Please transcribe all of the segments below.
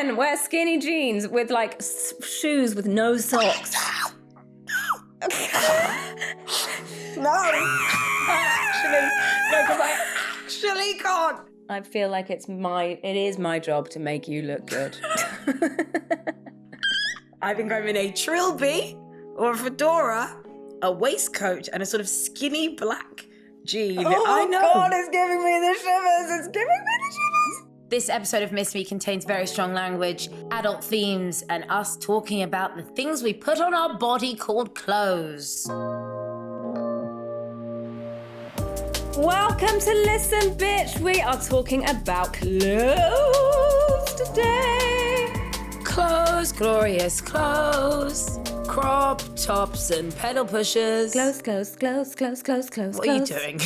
men wear skinny jeans with like shoes with no socks. No, I actually can't. I feel like it is my job to make you look good. I think I'm in a trilby or a fedora, a waistcoat, and a sort of skinny black jean. I know. God, it's giving me the shivers. It's giving me the shivers. This episode of Miss Me contains very strong language, adult themes, and us talking about the things we put on our body called clothes. Welcome to Listen Bitch. We are talking about clothes today. Clothes, glorious clothes, crop tops and pedal pushers. Clothes. What are you doing?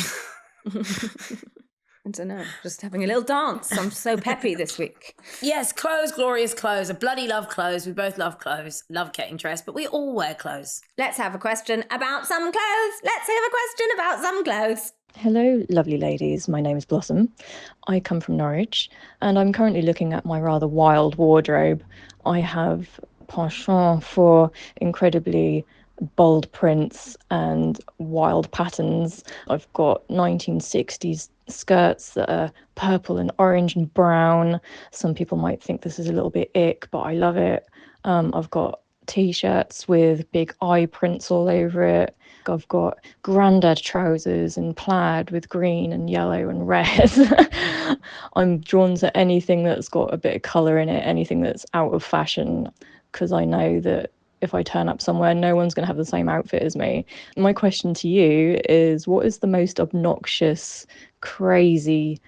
I don't know, just having a little dance. I'm so peppy this week. Yes, clothes, glorious clothes. I bloody love clothes. We both love clothes, love getting dressed, but we all wear clothes. Let's have a question about some clothes. Hello, lovely ladies. My name is Blossom. I come from Norwich, and I'm currently looking at my rather wild wardrobe. I have penchant for incredibly bold prints and wild patterns. I've got 1960s skirts that are purple and orange and brown. Some people might think this is a little bit ick, but I love it. I've got t-shirts with big eye prints all over it. I've got grandad trousers in plaid with green and yellow and red. I'm drawn to anything that's got a bit of colour in it, anything that's out of fashion, because I know that if I turn up somewhere, no one's going to have the same outfit as me. My question to you is, what is the most obnoxious, crazy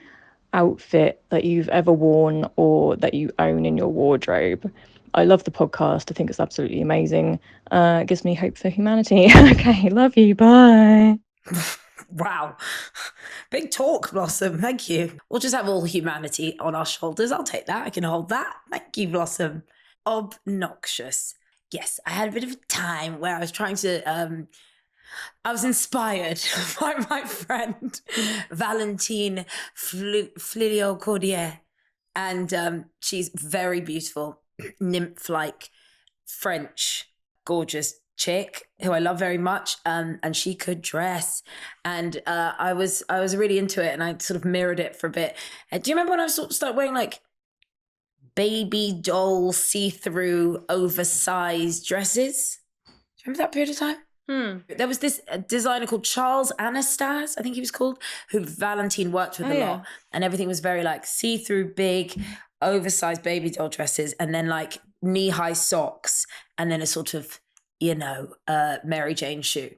outfit that you've ever worn or that you own in your wardrobe? I love the podcast. I think it's absolutely amazing. It gives me hope for humanity. Okay, love you. Bye. Wow. Big talk, Blossom. Thank you. We'll just have all humanity on our shoulders. I'll take that. I can hold that. Thank you, Blossom. Obnoxious. Yes, I had a bit of a time where I was trying to... I was inspired by my friend, Valentine Flilio-Cordier. And she's very beautiful. Nymph-like French gorgeous chick who I love very much, and she could dress, and I was really into it, and I sort of mirrored it for a bit. Do you remember when I sort of started wearing like baby doll see-through oversized dresses? Do you remember that period of time? There was this designer called Charles Anastas, I think he was called, who Valentine worked with a lot, and everything was very like see-through big oversized baby doll dresses, and then like knee-high socks, and then a sort of, Mary Jane shoe.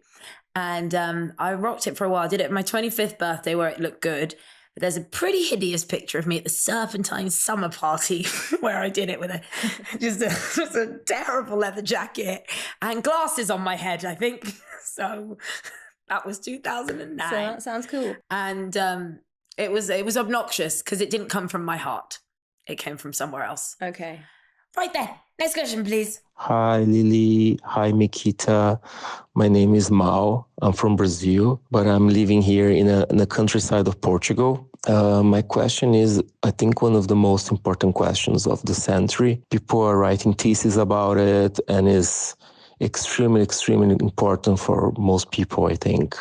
And I rocked it for a while. I did it at my 25th birthday where it looked good. But there's a pretty hideous picture of me at the Serpentine summer party where I did it with just a terrible leather jacket and glasses on my head, I think. So that was 2009. So that sounds cool. And it was obnoxious because it didn't come from my heart. It came from somewhere else. Okay. Right then. Next question, please. Hi, Lily. Hi, Miquita. My name is Mal. I'm from Brazil, but I'm living here in the countryside of Portugal. My question is, I think, one of the most important questions of the century. People are writing theses about it, and is extremely, extremely important for most people, I think,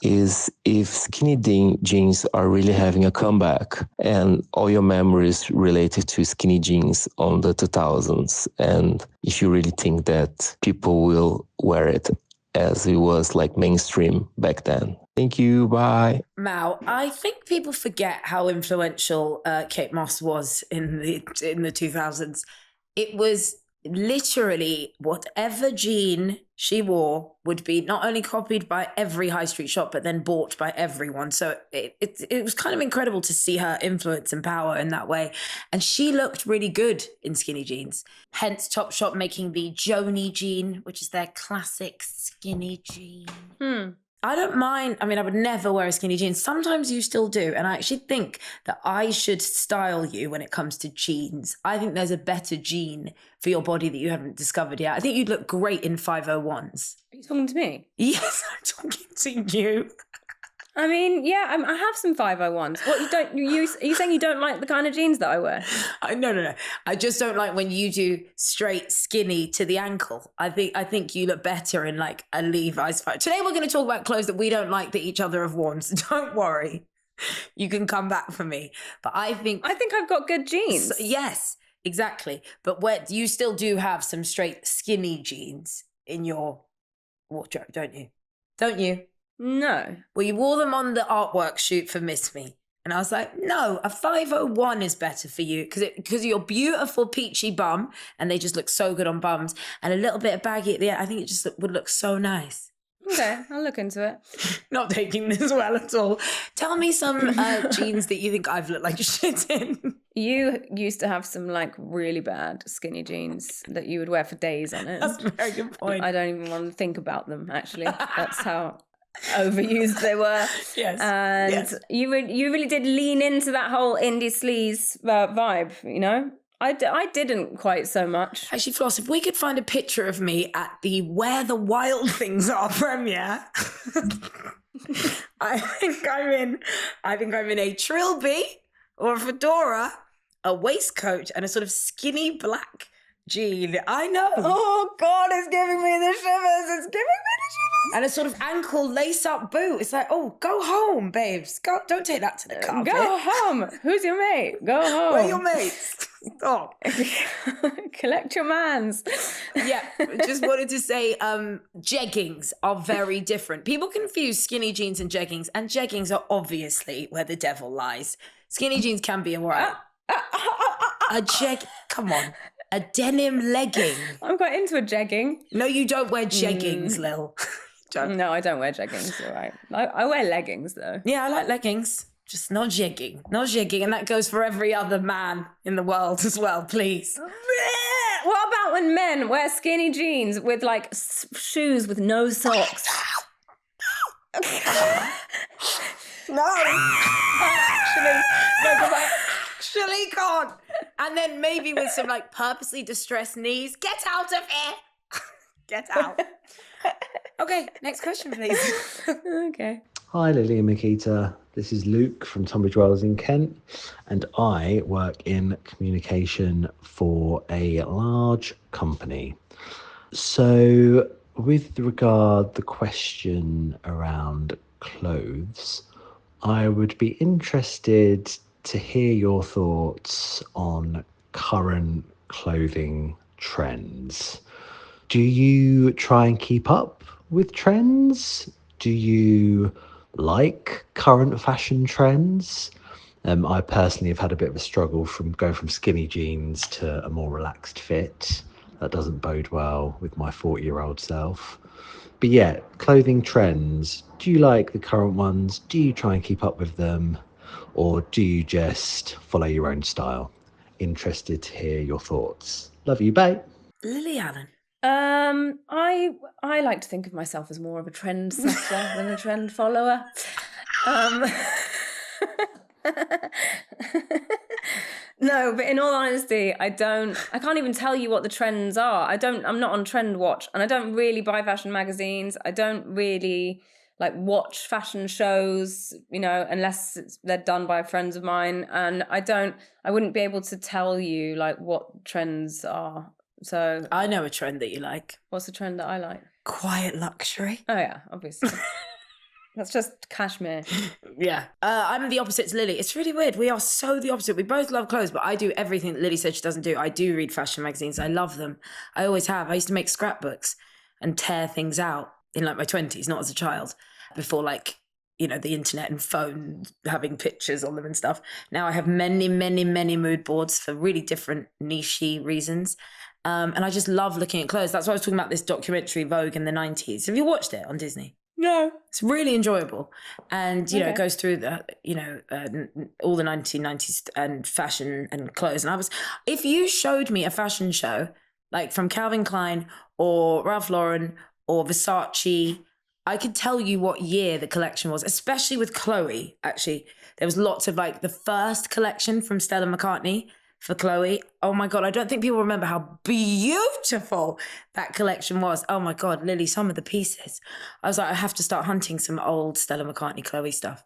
is if skinny jeans are really having a comeback, and all your memories related to skinny jeans on the 2000s, and if you really think that people will wear it as it was like mainstream back then. Thank you. Bye. Mao, I think people forget how influential Kate Moss was in the 2000s. It was literally whatever jean she wore would be not only copied by every high street shop, but then bought by everyone. So it was kind of incredible to see her influence and power in that way. And she looked really good in skinny jeans. Hence Topshop making the Joni jean, which is their classic skinny jean. I don't mind. I mean, I would never wear a skinny jean. Sometimes you still do. And I actually think that I should style you when it comes to jeans. I think there's a better jean for your body that you haven't discovered yet. I think you'd look great in 501s. Are you talking to me? Yes, I'm talking to you. I mean, yeah, I have some 501s. What are you saying you don't like the kind of jeans that I wear? No. I just don't like when you do straight skinny to the ankle. I think you look better in like a Levi's. Today we're going to talk about clothes that we don't like that each other have worn. So don't worry, you can come back for me. But I think I've got good jeans. Yes, exactly. But you still do have some straight skinny jeans in your wardrobe, don't you? Don't you? No. Well, you wore them on the artwork shoot for Miss Me. And I was like, no, a 501 is better for you because of your beautiful peachy bum, and they just look so good on bums, and a little bit of baggy at the end. I think it just would look so nice. Okay, I'll look into it. Not taking this well at all. Tell me some jeans that you think I've looked like shit in. You used to have some like really bad skinny jeans that you would wear for days on it. That's a very good point. I don't even want to think about them, actually. That's how overused they were. Yes. And yes. you really did lean into that whole indie sleaze vibe, you know? I didn't quite so much. Actually, Floss, if we could find a picture of me at the Where the Wild Things Are premiere, I think I'm in a trilby or a fedora, a waistcoat, and a sort of skinny black jean. I know. Oh God, it's giving me the shivers. It's giving me the shivers. And a sort of ankle lace-up boot. It's like, oh, go home, babes. Don't take that to the carpet. Go home. Who's your mate? Go home. Where are your mates? Stop. Collect your mans. Yeah, just wanted to say jeggings are very different. People confuse skinny jeans and jeggings are obviously where the devil lies. Skinny jeans can be alright. Come on. A denim legging. I'm quite into a jegging. No, you don't wear jeggings, Lil. No, I don't wear jeggings, you're right. I wear leggings though. Yeah, I like leggings. Just not jegging. Not jegging. And that goes for every other man in the world as well, please. What about when men wear skinny jeans with like shoes with no socks? No. I actually can't. And then maybe with some like purposely distressed knees. Get out of here. Get out. Okay, next question, please. Okay. Hi, Lily and Miquita. This is Luke from Tunbridge Wells in Kent, and I work in communication for a large company. So, with regard the question around clothes, I would be interested to hear your thoughts on current clothing trends. Do you try and keep up with trends? Do you like current fashion trends? I personally have had a bit of a struggle from going from skinny jeans to a more relaxed fit. That doesn't bode well with my 40-year-old self. But yeah, clothing trends. Do you like the current ones? Do you try and keep up with them? Or do you just follow your own style? Interested to hear your thoughts. Love you, bye. Lily Allen. I like to think of myself as more of a trend setter than a trend follower. No, but in all honesty, I can't even tell you what the trends are. I'm not on Trend Watch, and I don't really buy fashion magazines. I don't really like watch fashion shows, you know, unless they're done by friends of mine. And I wouldn't be able to tell you like what trends are. So I know a trend that you like. What's the trend that I like? Quiet luxury. Oh yeah, obviously. That's just cashmere. Yeah. I'm the opposite to Lily. It's really weird. We are so the opposite. We both love clothes, but I do everything that Lily said she doesn't do. I do read fashion magazines. I love them. I always have. I used to make scrapbooks and tear things out in like my 20s, not as a child, before like, you know, the internet and phone having pictures on them and stuff. Now I have many, many, many mood boards for really different niche-y reasons. And I just love looking at clothes. That's why I was talking about this documentary, Vogue in the 90s. Have you watched it on Disney? No. It's really enjoyable. And, you know, it goes through the, you know, all the 1990s and fashion and clothes. And if you showed me a fashion show, like from Calvin Klein or Ralph Lauren or Versace, I could tell you what year the collection was, especially with Chloe, actually. There was lots of like the first collection from Stella McCartney for Chloe. Oh my God, I don't think people remember how beautiful that collection was. Oh my God, Lily, some of the pieces. I was like, I have to start hunting some old Stella McCartney Chloe stuff.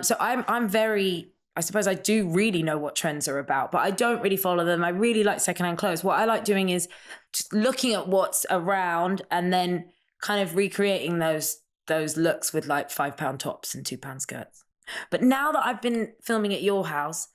So I'm very, I suppose I do really know what trends are about, but I don't really follow them. I really like secondhand clothes. What I like doing is just looking at what's around and then kind of recreating those looks with like £5 tops and £2 skirts. But now that I've been filming at your house,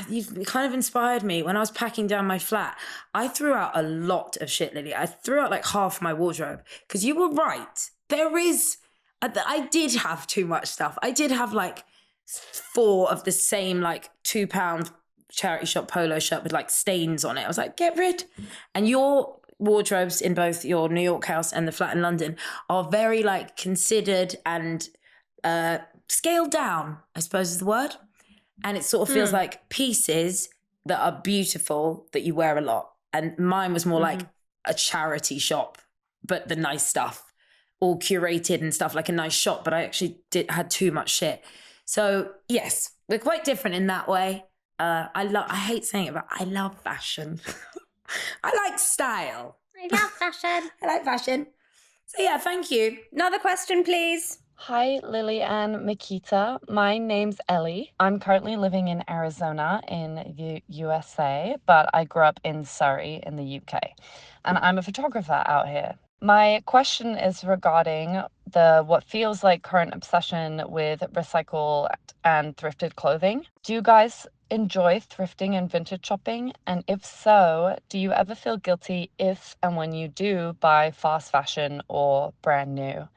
you've kind of inspired me. When I was packing down my flat, I threw out a lot of shit, Lily. I threw out like half my wardrobe because you were right. I did have too much stuff. I did have like 4 of the same like £2 charity shop polo shirt with like stains on it. I was like, get rid. And your wardrobes in both your New York house and the flat in London are very like considered and scaled down, I suppose is the word. And it sort of feels like pieces that are beautiful that you wear a lot. And mine was more like a charity shop, but the nice stuff, all curated and stuff, like a nice shop. But I actually had too much shit. So yes, we're quite different in that way. I hate saying it, but I love fashion. I like style. I love fashion. I like fashion. So yeah, thank you. Another question, please. Hi, Lily and Miquita. My name's Ellie. I'm currently living in Arizona in the USA, but I grew up in Surrey in the UK, and I'm a photographer out here. My question is regarding what feels like current obsession with recycled and thrifted clothing. Do you guys enjoy thrifting and vintage shopping? And if so, do you ever feel guilty if and when you do buy fast fashion or brand new?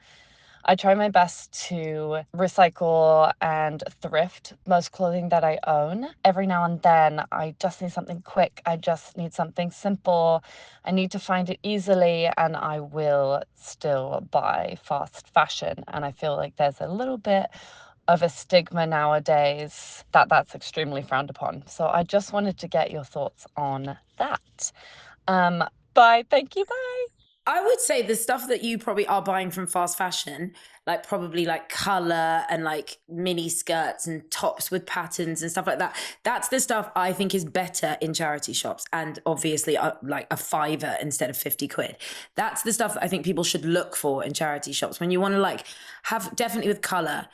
I try my best to recycle and thrift most clothing that I own. Every now and then, I just need something quick. I just need something simple. I need to find it easily, and I will still buy fast fashion. And I feel like there's a little bit of a stigma nowadays that's extremely frowned upon. So I just wanted to get your thoughts on that. Bye. Thank you. Bye. I would say the stuff that you probably are buying from fast fashion, like probably like colour and like mini skirts and tops with patterns and stuff like that. That's the stuff I think is better in charity shops, and obviously like a £5 instead of 50 quid. That's the stuff that I think people should look for in charity shops when you want to like have, definitely with colour,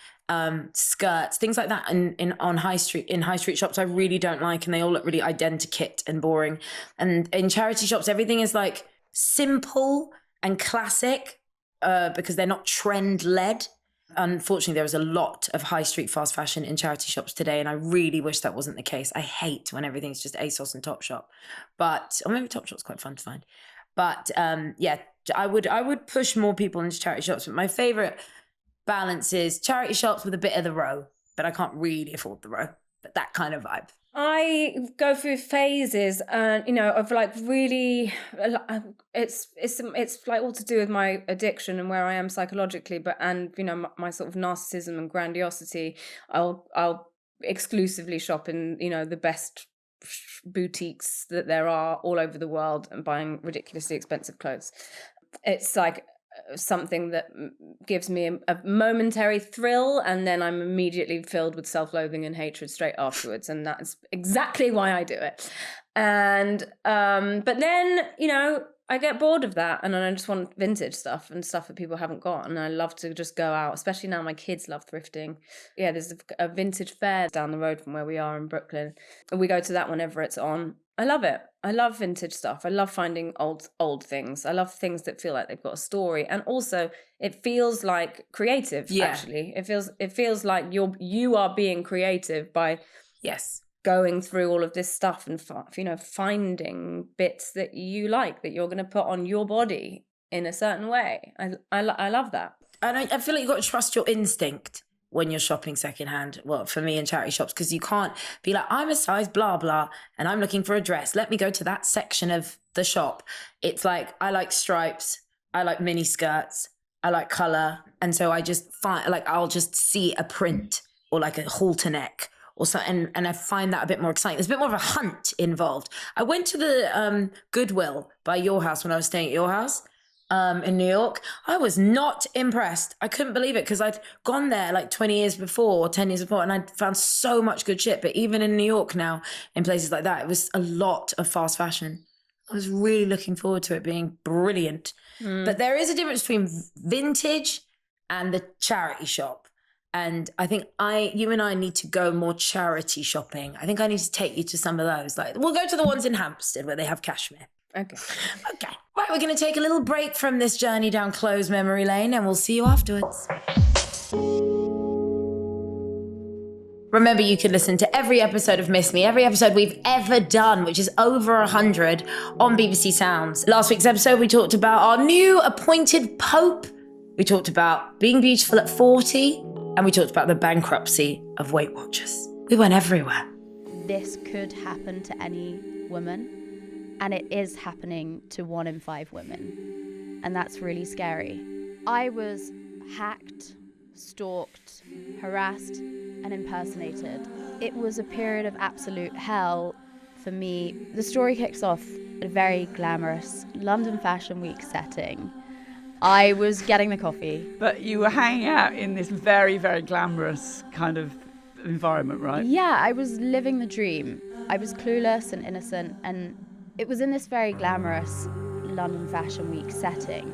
skirts, things like that. In high street shops, I really don't like, and they all look really identikit and boring. And in charity shops, everything is like simple and classic because they're not trend led. Unfortunately, there is a lot of high street fast fashion in charity shops today, and I really wish that wasn't the case. I hate when everything's just ASOS and Topshop, or maybe Topshop's quite fun to find. But yeah, I would push more people into charity shops. But my favorite balance is charity shops with a bit of the row, but I can't really afford the row. But that kind of vibe. I go through phases, of like really, it's like all to do with my addiction and where I am psychologically, and my sort of narcissism and grandiosity. I'll exclusively shop in the best boutiques that there are all over the world and buying ridiculously expensive clothes. It's like something that gives me a momentary thrill, and then I'm immediately filled with self-loathing and hatred straight afterwards, and that's exactly why I do it. And but then I get bored of that, and then I just want vintage stuff and stuff that people haven't got, and I love to just go out, especially now my kids love thrifting. Yeah, there's a vintage fair down the road from where we are in Brooklyn, and we go to that whenever it's on. I love it. I love vintage stuff. I love finding old things. I love things that feel like they've got a story, and also it feels like creative. Yeah. Actually, it feels like you are being creative by going through all of this stuff and finding bits that you like that you're going to put on your body in a certain way. I love that, and I feel like you've got to trust your instinct when you're shopping secondhand. Well, for me in charity shops, because you can't be like, I'm a size blah blah and I'm looking for a dress, let me go to that section of the shop. It's like, I like stripes, I like mini skirts, I like colour, and so I just find, like, I'll just see a print or like a halter neck or something, and I find that a bit more exciting. There's a bit more of a hunt involved. I went to the Goodwill by your house when I was staying at your house. in New York. I was not impressed. I couldn't believe it because I'd gone there like 20 years before or 10 years before and I'd found so much good shit. But even in New York now, in places like that, it was a lot of fast fashion. I was really looking forward to it being brilliant. But there is a difference between vintage and the charity shop. And I think you and I need to go more charity shopping. I think I need to take you to some of those. Like, we'll go to the ones in Hampstead where they have cashmere. Okay. Right, we're going to take a little break from this journey down clothes memory lane and we'll see you afterwards. Remember, you can listen to every episode of Miss Me, every episode we've ever done, which is over 100 on BBC Sounds. Last week's episode, we talked about our new appointed Pope. We talked about being beautiful at 40, and we talked about the bankruptcy of Weight Watchers. We went everywhere. This could happen to any woman, and it is happening to 1 in 5 women, and that's really scary. I was hacked, stalked, harassed, and impersonated. It was a period of absolute hell for me. The story kicks off at a very glamorous London Fashion Week setting. I was getting the coffee. But you were hanging out in this very, very glamorous kind of environment, right? Yeah, I was living the dream. I was clueless and innocent, and it was in this very glamorous London Fashion Week setting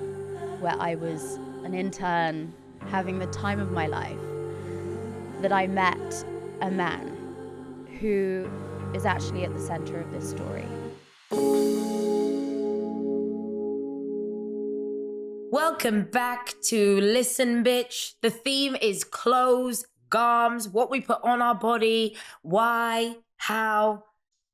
where I was an intern having the time of my life that I met a man who is actually at the center of this story. Welcome back to Listen Bitch. The theme is clothes, garms, what we put on our body, why, how,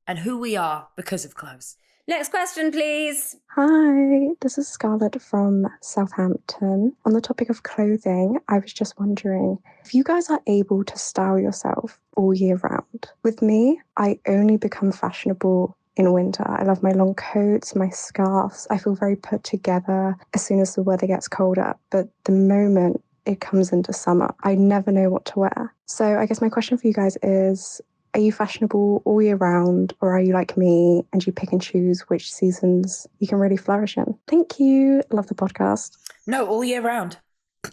and who we are because of clothes. Next question, please. Hi, this is Scarlett from Southampton. On the topic of clothing, I was just wondering if you guys are able to style yourself all year round. With me, I only become fashionable in winter. I love my long coats, my scarves. I feel very put together as soon as the weather gets colder. But the moment it comes into summer, I never know what to wear. So I guess my question for you guys is, are you fashionable all year round, or are you like me and you pick and choose which seasons you can really flourish in? Thank you. Love the podcast. No, all year round.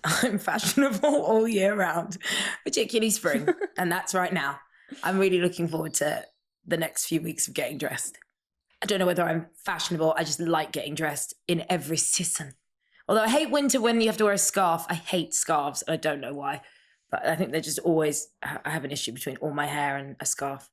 I'm fashionable all year round, particularly spring. And that's right now. I'm really looking forward to the next few weeks of getting dressed. I don't know whether I'm fashionable. I just like getting dressed in every season. Although I hate winter when you have to wear a scarf. I hate scarves. I don't know why. But I think they're just always, I have an issue between all my hair and a scarf.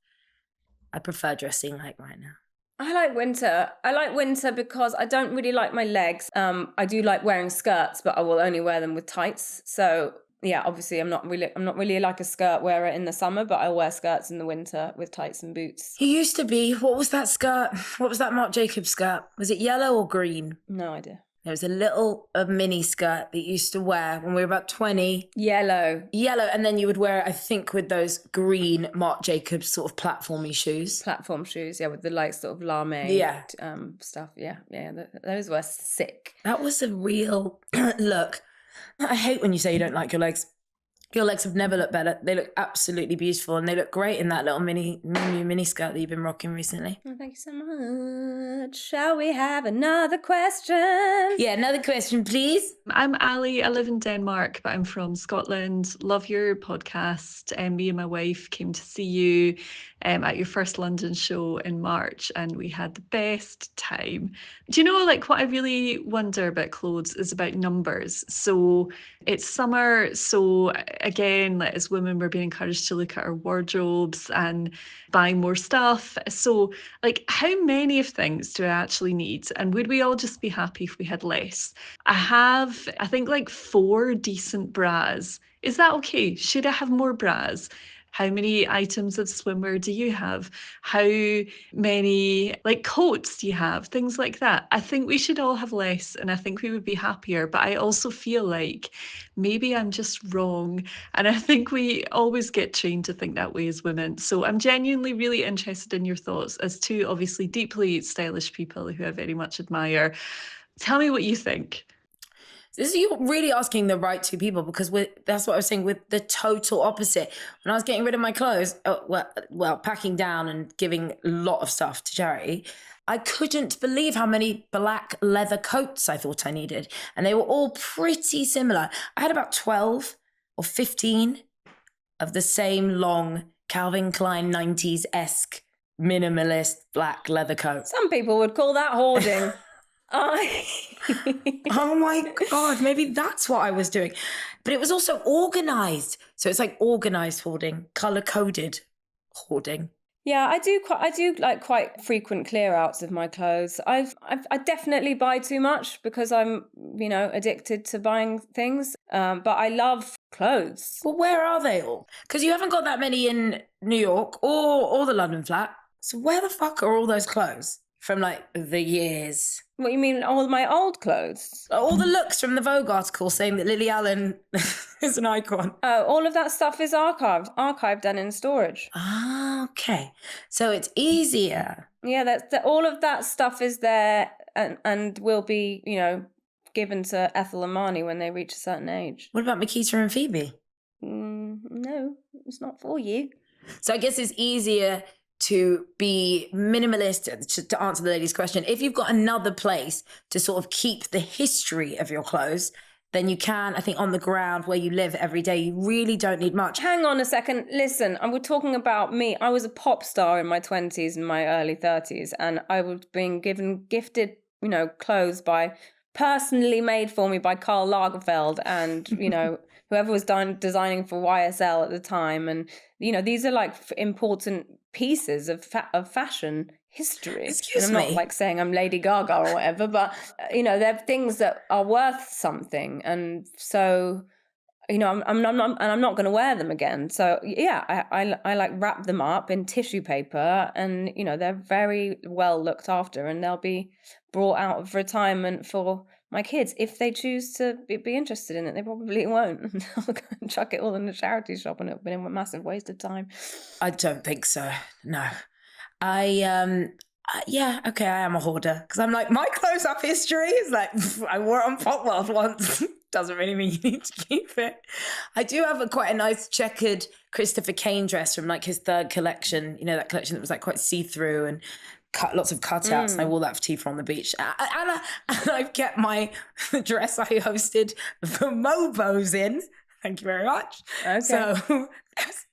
I prefer dressing like right now. I like winter. I like winter because I don't really like my legs. I do like wearing skirts, but I will only wear them with tights. So yeah, obviously I'm not really like a skirt wearer in the summer, but I'll wear skirts in the winter with tights and boots. He used to be, what was that skirt? What was that Marc Jacobs skirt? Was it yellow or green? No idea. There was a mini skirt that you used to wear when we were about 20. Yellow. And then you would wear it, I think, with those green Marc Jacobs sort of platformy shoes. Platform shoes, yeah, with the like sort of lame stuff. Yeah, those were sick. That was a real look. I hate when you say you don't like your legs. Your legs have never looked better. They look absolutely beautiful, and they look great in that little mini skirt that you've been rocking recently. Oh, thank you so much. Shall we have another question? Yeah, another question, please. I'm Ali. I live in Denmark, but I'm from Scotland. Love your podcast. Me and my wife came to see you at your first London show in March, and we had the best time. Do you know, like, what I really wonder about clothes is about numbers. So it's summer, so again, like, as women, we're being encouraged to look at our wardrobes and buy more stuff. So, like, how many of things do I actually need? And would we all just be happy if we had less? I have, I think, like 4 decent bras. Is that okay? Should I have more bras? How many items of swimwear do you have? How many like coats do you have? Things like that. I think we should all have less, and I think we would be happier. But I also feel like maybe I'm just wrong. And I think we always get trained to think that way as women. So I'm genuinely really interested in your thoughts as 2 obviously deeply stylish people who I very much admire. Tell me what you think. You're really asking the right two people, because that's what I was saying with the total opposite. When I was getting rid of my clothes, packing down and giving a lot of stuff to charity, I couldn't believe how many black leather coats I thought I needed. And they were all pretty similar. I had about 12 or 15 of the same long Calvin Klein 90s-esque minimalist black leather coat. Some people would call that hoarding. Oh my God, maybe that's what I was doing. But it was also organised. So it's like organised hoarding, colour-coded hoarding. Yeah, I do like quite frequent clear outs of my clothes. I definitely buy too much because I'm, addicted to buying things. But I love clothes. Well, where are they all? Because you haven't got that many in New York or the London flat. So where the fuck are all those clothes from like the years? What, you mean all my old clothes? All the looks from the Vogue article saying that Lily Allen is an icon. Oh, all of that stuff is archived and in storage. Ah, okay. So it's easier. Yeah, all of that stuff is there and will be, given to Ethel and Marnie when they reach a certain age. What about Miquita and Phoebe? No, it's not for you. So I guess it's easier to be minimalist, to answer the lady's question. If you've got another place to sort of keep the history of your clothes, then you can, I think, on the ground where you live every day, you really don't need much. Hang on a second. Listen, we're talking about me. I was a pop star in my 20s and my early 30s, and I was being gifted, clothes personally made for me by Karl Lagerfeld and, whoever was designing for YSL at the time. And, these are like important pieces of fashion history. Excuse me. I'm not like saying I'm Lady Gaga or whatever, but they're things that are worth something, and so I'm not going to wear them again. So yeah, I like wrap them up in tissue paper, and they're very well looked after, and they'll be brought out of retirement for my kids if they choose to be interested in it. They probably won't. They'll go and chuck it all in the charity shop, and it'll be a massive waste of time. I don't think so. No, I am a hoarder, because I'm like, my clothes have history. It's like, I wore it on Pop World once. Doesn't really mean you need to keep it. I do have quite a nice checkered Christopher Kane dress from like his third collection. That collection that was like quite see-through and lots of cutouts. And I wore that for Tifa on the beach. And I've kept my dress I hosted for Mobo's in. Thank you very much. Okay. So there's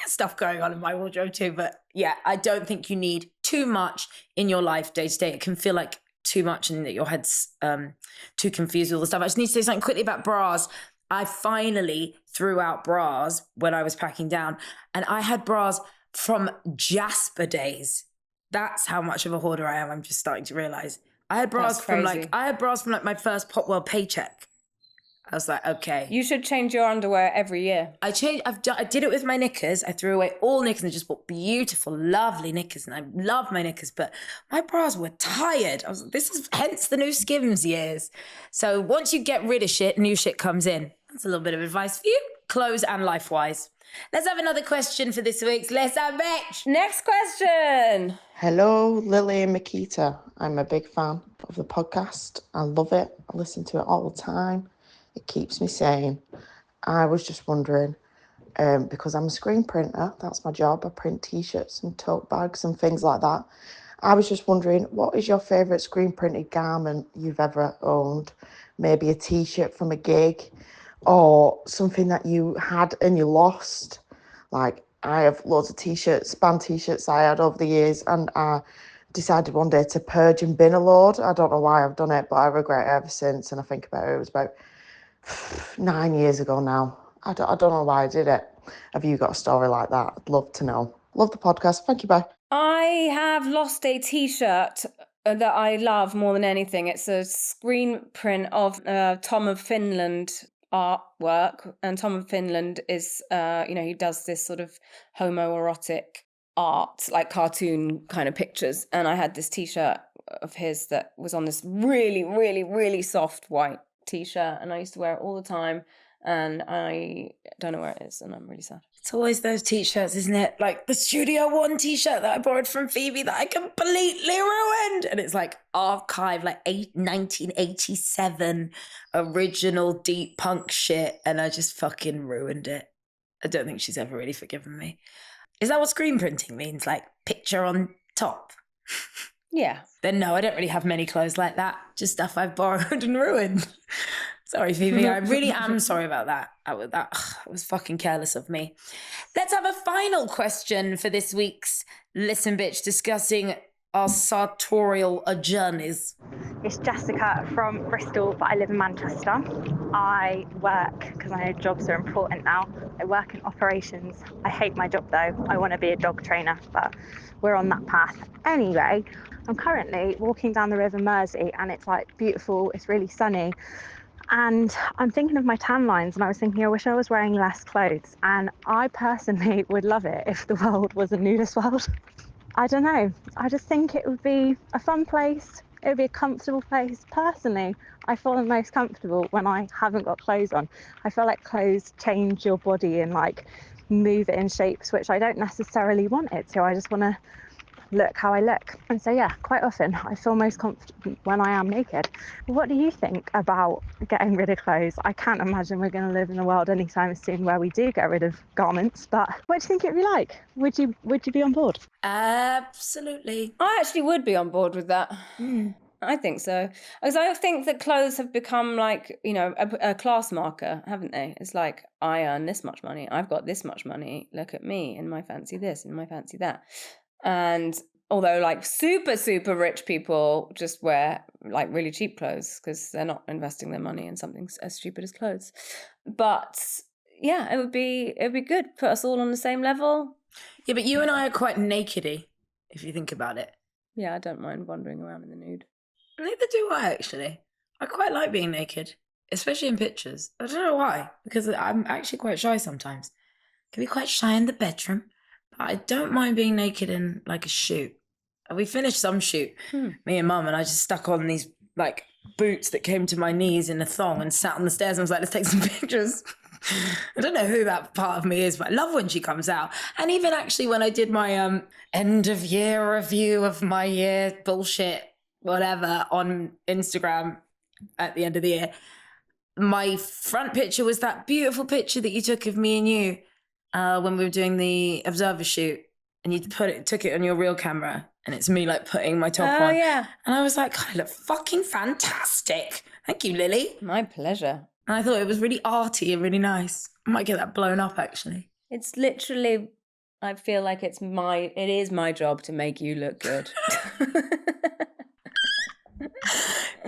stuff going on in my wardrobe too. But yeah, I don't think you need too much in your life day to day. It can feel like too much and that your head's too confused with all the stuff. I just need to say something quickly about bras. I finally threw out bras when I was packing down, and I had bras from Jasper days. That's how much of a hoarder I am. I'm just starting to realize. I had bras from my first Pop World paycheck. I was like, okay. You should change your underwear every year. I did it with my knickers. I threw away all knickers and just bought beautiful, lovely knickers. And I love my knickers, but my bras were tired. This is hence the new Skims years. So once you get rid of shit, new shit comes in. That's a little bit of advice for you, clothes and life-wise. Let's have another question for this week's Let's Have Bitch. Next question. Hello, Lily and Miquita. I'm a big fan of the podcast. I love it. I listen to it all the time. It keeps me sane. I was just wondering, because I'm a screen printer, that's my job. I print T-shirts and tote bags and things like that. I was just wondering, what is your favourite screen printed garment you've ever owned? Maybe a T-shirt from a gig, or something that you had and you lost. Like, I have loads of T-shirts, band T-shirts I had over the years, and I decided one day to purge and bin a load. I don't know why I've done it, but I regret it ever since. And I think about it, it was about 9 years ago now. I don't know why I did it. Have you got a story like that? I'd love to know. Love the podcast. Thank you, bye. I have lost a T-shirt that I love more than anything. It's a screen print of Tom of Finland artwork, and Tom of Finland is he does this sort of homoerotic art, like cartoon kind of pictures, and I had this T-shirt of his that was on this really, really, really soft white T-shirt, and I used to wear it all the time, and I don't know where it is, and I'm really sad. It's always those t-shirts, isn't it? Like the Studio One t-shirt that I borrowed from Phoebe that I completely ruined. And it's like archive, like 1987 original deep punk shit. And I just fucking ruined it. I don't think she's ever really forgiven me. Is that what screen printing means? Like picture on top? Yeah. Then no, I don't really have many clothes like that. Just stuff I've borrowed and ruined. Sorry, Phoebe. I really am sorry about that. That was fucking careless of me. Let's have a final question for this week's Listen Bitch, discussing our sartorial journeys. It's Jessica from Bristol, but I live in Manchester. I work, because I know jobs are important now, I work in operations. I hate my job though. I want to be a dog trainer, but we're on that path. Anyway, I'm currently walking down the River Mersey and it's like beautiful, it's really sunny. And I'm thinking of my tan lines, and I was thinking, I wish I was wearing less clothes. And I personally would love it if the world was a nudist world. I don't know. I just think it would be a fun place. It would be a comfortable place. Personally, I feel the most comfortable when I haven't got clothes on. I feel like clothes change your body and like move it in shapes which I don't necessarily want it to. I just want to look how I look. And so yeah, quite often I feel most confident when I am naked. What do you think about getting rid of clothes? I can't imagine we're going to live in a world anytime soon where we do get rid of garments, but what do you think it'd be like? Would you be on board? Absolutely. I actually would be on board with that. I think so. Because I think that clothes have become like, you know, a class marker, haven't they? It's like, I earn this much money, I've got this much money, look at me and my fancy this and my fancy that. And although like super, super rich people just wear like really cheap clothes because they're not investing their money in something as stupid as clothes. But yeah, it would be good. Put us all on the same level. Yeah, but you and I are quite nakedy, if you think about it. Yeah, I don't mind wandering around in the nude. Neither do I, actually. I quite like being naked, especially in pictures. I don't know why, because I'm actually quite shy sometimes. I can be quite shy in the bedroom. I don't mind being naked in like a shoot. We finished some shoot, me and Mum, and I just stuck on these like boots that came to my knees in a thong and sat on the stairs and was like, let's take some pictures. I don't know who that part of me is, but I love when she comes out. And even actually when I did my end of year review of my year bullshit, whatever, on Instagram at the end of the year, my front picture was that beautiful picture that you took of me and you when we were doing the Observer shoot, and you took it on your real camera, and it's me like putting my top on. Yeah. And I was like, God, I look fucking fantastic. Thank you, Lily. My pleasure. And I thought it was really arty and really nice. I might get that blown up, actually. It's literally, I feel like it is my job to make you look good.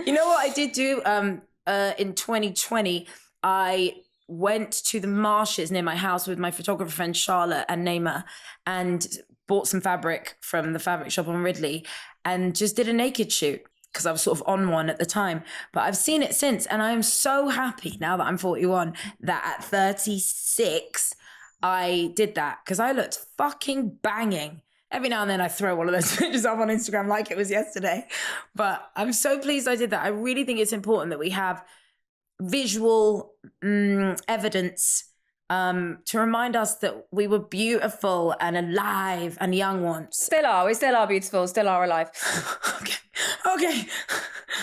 You know what I did do in 2020? I went to the marshes near my house with my photographer friend Charlotte and Naima and bought some fabric from the fabric shop on Ridley and just did a naked shoot because I was sort of on one at the time. But I've seen it since, and I am so happy now that I'm 41 that at 36 I did that because I looked fucking banging. Every now and then I throw one of those pictures up on Instagram like it was yesterday. But I'm so pleased I did that. I really think it's important that we have visual evidence to remind us that we were beautiful and alive and young once. Still are. We still are beautiful, still are alive. Okay.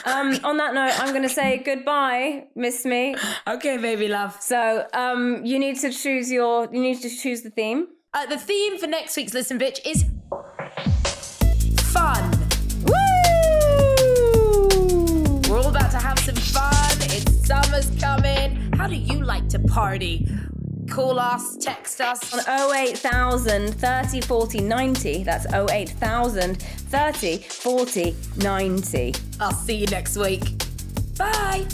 On that note, I'm going to say goodbye, miss me. Okay, baby love. So you need to choose the theme. The theme for next week's Listen Bitch is fun. Woo! We're all about to have some fun. It's summer's coming. How do you like to party? Call us, text us on 08000 30 40 90. That's 08000 30 40 90. I'll see you next week. Bye.